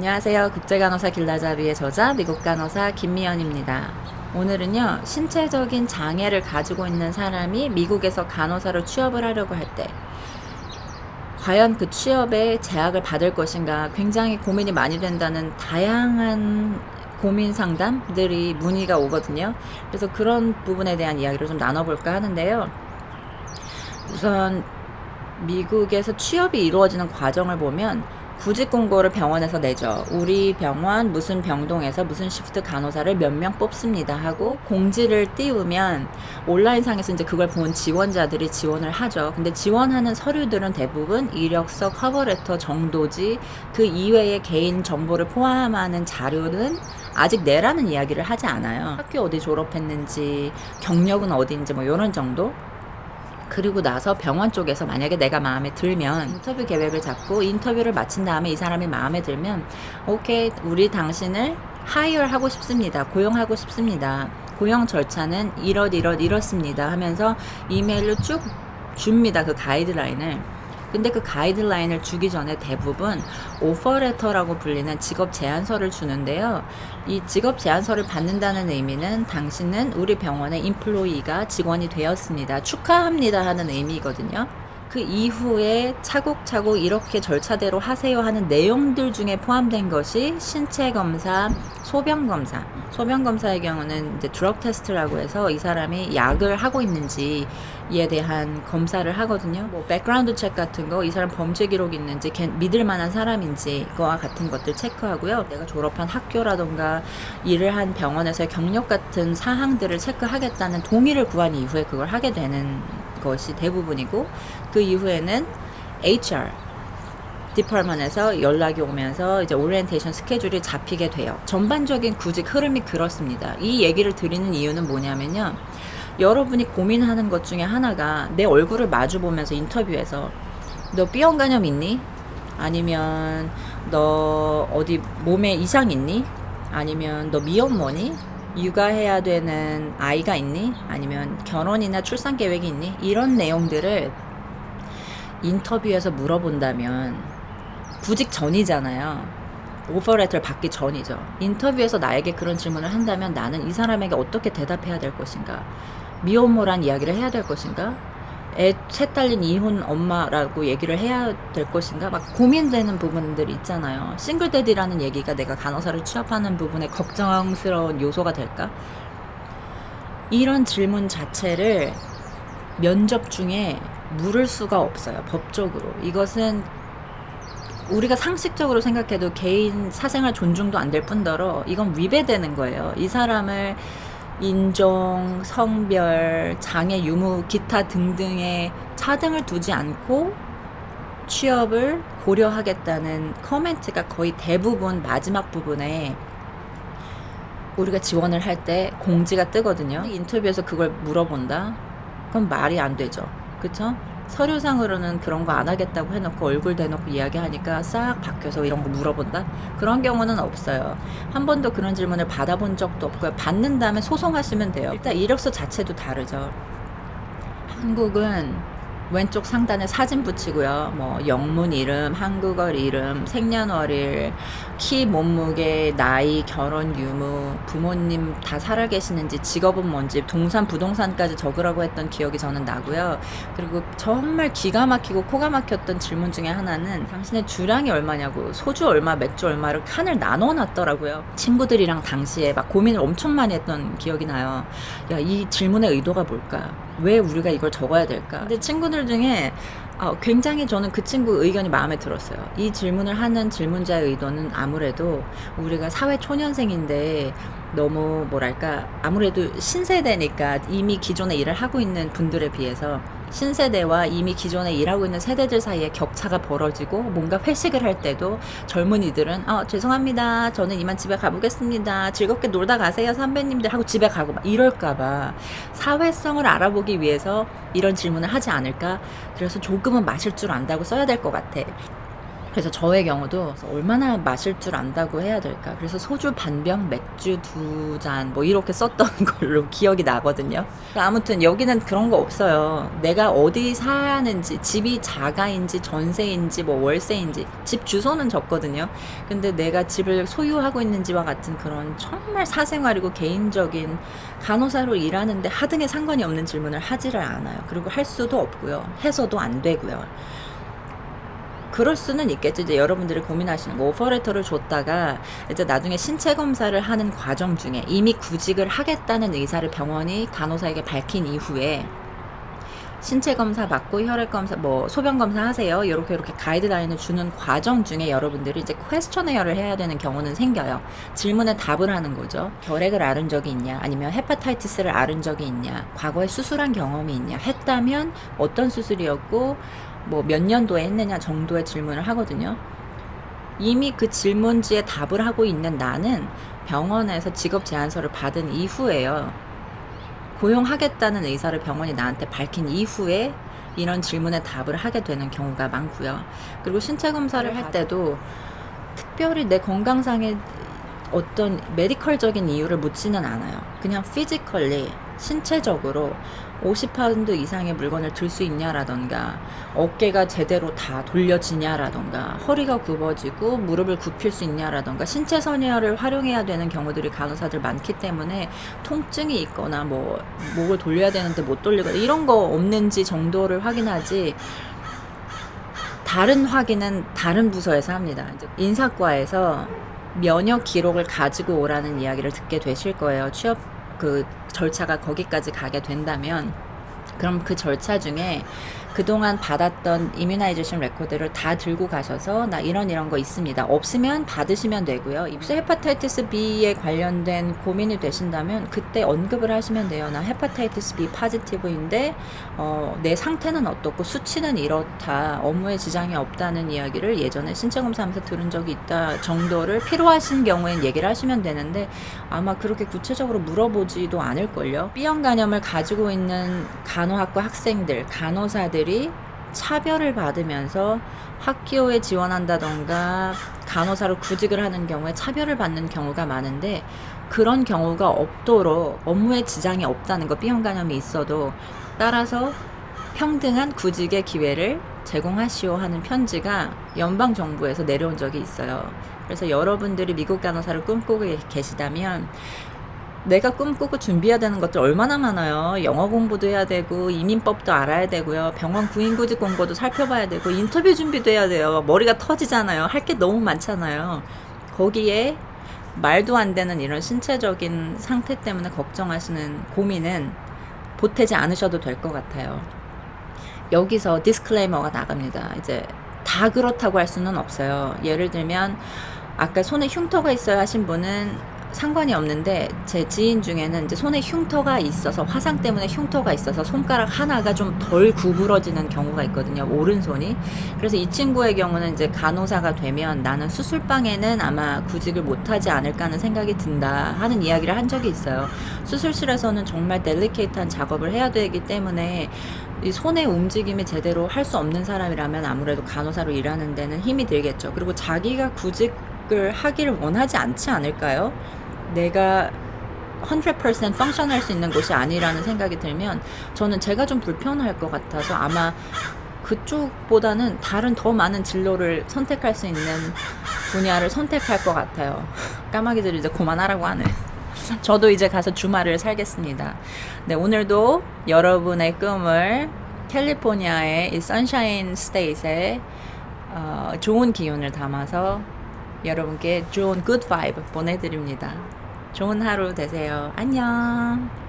안녕하세요. 국제간호사 길라잡이의 저자 미국 간호사 김미연입니다. 오늘은요, 신체적인 장애를 가지고 있는 사람이 미국에서 간호사로 취업을 하려고 할 때 과연 그 취업에 제약을 받을 것인가 굉장히 고민이 많이 된다는 다양한 고민 상담들이 문의가 오거든요. 그래서 그런 부분에 대한 이야기를 좀 나눠볼까 하는데요. 우선 미국에서 취업이 이루어지는 과정을 보면 구직 공고를 병원에서 내죠. 우리 병원 무슨 병동에서 무슨 시프트 간호사를 몇 명 뽑습니다 하고 공지를 띄우면 온라인상에서 이제 그걸 본 지원자들이 지원을 하죠. 근데 지원하는 서류들은 대부분 이력서, 커버레터 정도지 그 이외의 개인 정보를 포함하는 자료는 아직 내라는 이야기를 하지 않아요. 학교 어디 졸업했는지, 경력은 어디인지 뭐 이런 정도. 그리고 나서 병원 쪽에서 만약에 내가 마음에 들면 인터뷰 계획을 잡고 인터뷰를 마친 다음에 이 사람이 마음에 들면 오케이, 우리 당신을 하이어 하고 싶습니다. 고용하고 싶습니다. 고용 절차는 이렇습니다 하면서 이메일로 쭉 줍니다. 그 가이드라인을. 근데 그 가이드라인을 주기 전에 대부분 오퍼레터라고 불리는 직업 제안서를 주는데요. 이 직업 제안서를 받는다는 의미는 당신은 우리 병원의 인플로이가 직원이 되었습니다. 축하합니다 하는 의미거든요. 그 이후에 차곡차곡 이렇게 절차대로 하세요 하는 내용들 중에 포함된 것이 신체 검사, 소변 검사. 소변 검사의 경우는 이제 드럭 테스트라고 해서 이 사람이 약을 하고 있는지에 대한 검사를 하거든요. 뭐 백그라운드 체크 같은 거, 이 사람 범죄 기록이 있는지, 믿을 만한 사람인지 그와 같은 것들 체크하고요. 내가 졸업한 학교라던가 일을 한 병원에서의 경력 같은 사항들을 체크하겠다는 동의를 구한 이후에 그걸 하게 되는 것이 대부분이고, 그 이후에는 HR 디파트먼트에서 연락이 오면서 이제 오리엔테이션 스케줄이 잡히게 돼요. 전반적인 구직 흐름이 그렇습니다. 이 얘기를 드리는 이유는 뭐냐면요, 여러분이 고민하는 것 중에 하나가 내 얼굴을 마주 보면서 인터뷰에서 너 B형 간염 있니? 아니면 너 어디 몸에 이상 있니? 아니면 너 미혼모니? 육아해야 되는 아이가 있니? 아니면 결혼이나 출산 계획이 있니? 이런 내용들을 인터뷰에서 물어본다면 구직 전이잖아요. 오퍼레터를 받기 전이죠. 인터뷰에서 나에게 그런 질문을 한다면 나는 이 사람에게 어떻게 대답해야 될 것인가? 미혼모란 이야기를 해야 될 것인가? 셋 딸린 이혼 엄마라고 얘기를 해야 될 것인가? 막 고민되는 부분들이 있잖아요. 싱글데디라는 얘기가 내가 간호사를 취업하는 부분에 걱정스러운 요소가 될까? 이런 질문 자체를 면접 중에 물을 수가 없어요. 법적으로. 이것은 우리가 상식적으로 생각해도 개인 사생활 존중도 안 될 뿐더러 이건 위배되는 거예요. 이 사람을 인종, 성별, 장애 유무, 기타 등등의 차등을 두지 않고 취업을 고려하겠다는 커멘트가 거의 대부분 마지막 부분에 우리가 지원을 할 때 공지가 뜨거든요. 인터뷰에서 그걸 물어본다? 그건 말이 안 되죠. 그쵸? 서류상으로는 그런 거 안 하겠다고 해놓고 얼굴 대놓고 이야기하니까 싹 바뀌어서 이런 거 물어본다? 그런 경우는 없어요. 한 번도 그런 질문을 받아본 적도 없고요. 받는 다음에 소송하시면 돼요. 일단 이력서 자체도 다르죠. 한국은 왼쪽 상단에 사진 붙이고요. 뭐 영문 이름, 한국어 이름, 생년월일, 키, 몸무게, 나이, 결혼 유무, 부모님 다 살아계시는지, 직업은 뭔지, 동산, 부동산까지 적으라고 했던 기억이 저는 나고요. 그리고 정말 기가 막히고 코가 막혔던 질문 중에 하나는 당신의 주량이 얼마냐고, 소주 얼마, 맥주 얼마를 칸을 나눠놨더라고요. 친구들이랑 당시에 막 고민을 엄청 많이 했던 기억이 나요. 야, 이 질문의 의도가 뭘까? 왜 우리가 이걸 적어야 될까? 근데 친구들 중에 굉장히 저는 그 친구 의견이 마음에 들었어요. 이 질문을 하는 질문자의 의도는 아무래도 우리가 사회 초년생인데 너무 뭐랄까, 아무래도 신세대니까 이미 기존에 일을 하고 있는 분들에 비해서 신세대와 이미 기존에 일하고 있는 세대들 사이에 격차가 벌어지고, 뭔가 회식을 할 때도 젊은이들은 죄송합니다, 저는 이만 집에 가보겠습니다, 즐겁게 놀다 가세요 선배님들 하고 집에 가고 막 이럴까봐 사회성을 알아보기 위해서 이런 질문을 하지 않을까. 그래서 조금은 마실 줄 안다고 써야 될 것 같아. 그래서 저의 경우도 얼마나 마실 줄 안다고 해야 될까. 그래서 소주 반병, 맥주 2잔 뭐 이렇게 썼던 걸로 기억이 나거든요. 아무튼 여기는 그런 거 없어요. 내가 어디 사는지, 집이 자가인지 전세인지 뭐 월세인지 집 주소는 적거든요. 근데 내가 집을 소유하고 있는지와 같은 그런 정말 사생활이고 개인적인, 간호사로 일하는데 하등에 상관이 없는 질문을 하지를 않아요. 그리고 할 수도 없고요. 해서도 안 되고요. 그럴 수는 있겠죠. 이제 여러분들이 고민하시는 거, 오퍼레터를 줬다가 이제 나중에 신체 검사를 하는 과정 중에 이미 구직을 하겠다는 의사를 병원이 간호사에게 밝힌 이후에 신체 검사 받고 혈액 검사, 뭐 소변 검사 하세요. 이렇게 가이드라인을 주는 과정 중에 여러분들이 이제 퀘스처네어를 해야 되는 경우는 생겨요. 질문에 답을 하는 거죠. 결핵을 앓은 적이 있냐, 아니면 헤파타이티스를 앓은 적이 있냐, 과거에 수술한 경험이 있냐, 했다면 어떤 수술이었고 뭐 몇 년도에 했느냐 정도의 질문을 하거든요. 이미 그 질문지에 답을 하고 있는 나는 병원에서 직업 제안서를 받은 이후에요. 고용하겠다는 의사를 병원이 나한테 밝힌 이후에 이런 질문에 답을 하게 되는 경우가 많고요. 그리고 신체 검사를 할 때도 특별히 내 건강상의 어떤 메디컬적인 이유를 묻지는 않아요. 그냥 피지컬리, 신체적으로 50파운드 이상의 물건을 들 수 있냐라던가, 어깨가 제대로 다 돌려지냐라던가, 허리가 굽어지고 무릎을 굽힐 수 있냐라던가, 신체 선혈을 활용해야 되는 경우들이 간호사들 많기 때문에 통증이 있거나 뭐 목을 돌려야 되는데 못 돌리거나 이런 거 없는지 정도를 확인하지, 다른 확인은 다른 부서에서 합니다. 인사과에서 면역 기록을 가지고 오라는 이야기를 듣게 되실 거예요. 취업 그 절차가 거기까지 가게 된다면. 그럼 그 절차 중에 그동안 받았던 이뮤나이제이션 레코드를 다 들고 가셔서 나 이런 거 있습니다. 없으면 받으시면 되고요. 입수 헤파타이티스 B에 관련된 고민이 되신다면 그때 언급을 하시면 돼요. 나 헤파타이티스 B 파지티브인데 내 상태는 어떻고 수치는 이렇다. 업무에 지장이 없다는 이야기를 예전에 신체 검사하면서 들은 적이 있다 정도를 필요하신 경우엔 얘기를 하시면 되는데, 아마 그렇게 구체적으로 물어보지도 않을걸요. B형 간염을 가지고 있는 간호학과 학생들, 간호사들이 차별을 받으면서 학교에 지원한다던가 간호사로 구직을 하는 경우에 차별을 받는 경우가 많은데, 그런 경우가 없도록 업무에 지장이 없다는 거, B형 간염이 있어도, 따라서 평등한 구직의 기회를 제공하시오 하는 편지가 연방정부에서 내려온 적이 있어요. 그래서 여러분들이 미국 간호사를 꿈꾸고 계시다면 내가 꿈꾸고 준비해야 되는 것들 얼마나 많아요. 영어 공부도 해야 되고 이민법도 알아야 되고요. 병원 구인구직 공고도 살펴봐야 되고 인터뷰 준비도 해야 돼요. 머리가 터지잖아요. 할 게 너무 많잖아요. 거기에 말도 안 되는 이런 신체적인 상태 때문에 걱정하시는 고민은 보태지 않으셔도 될 것 같아요. 여기서 디스클레이머가 나갑니다. 이제 다 그렇다고 할 수는 없어요. 예를 들면 아까 손에 흉터가 있어야 하신 분은 상관이 없는데, 제 지인 중에는 이제 손에 흉터가 있어서, 화상 때문에 흉터가 있어서 손가락 하나가 좀 덜 구부러지는 경우가 있거든요. 오른손이. 그래서 이 친구의 경우는 이제 간호사가 되면 나는 수술방에는 아마 구직을 못하지 않을까 하는 생각이 든다 하는 이야기를 한 적이 있어요. 수술실에서는 정말 델리케이트한 작업을 해야 되기 때문에 이 손의 움직임이 제대로 할 수 없는 사람이라면 아무래도 간호사로 일하는 데는 힘이 들겠죠. 그리고 자기가 구직을 하기를 원하지 않지 않을까요? 내가 100% 펑션할 수 있는 곳이 아니라는 생각이 들면 저는 제가 좀 불편할 것 같아서 아마 그쪽보다는 다른 더 많은 진로를 선택할 수 있는 분야를 선택할 것 같아요. 까마귀들이 이제 그만하라고 하네. 저도 이제 가서 주말을 살겠습니다. 네, 오늘도 여러분의 꿈을 캘리포니아의 이 선샤인 스테이트에 좋은 기운을 담아서 여러분께 좋은 굿 바이브 보내드립니다. 좋은 하루 되세요. 안녕.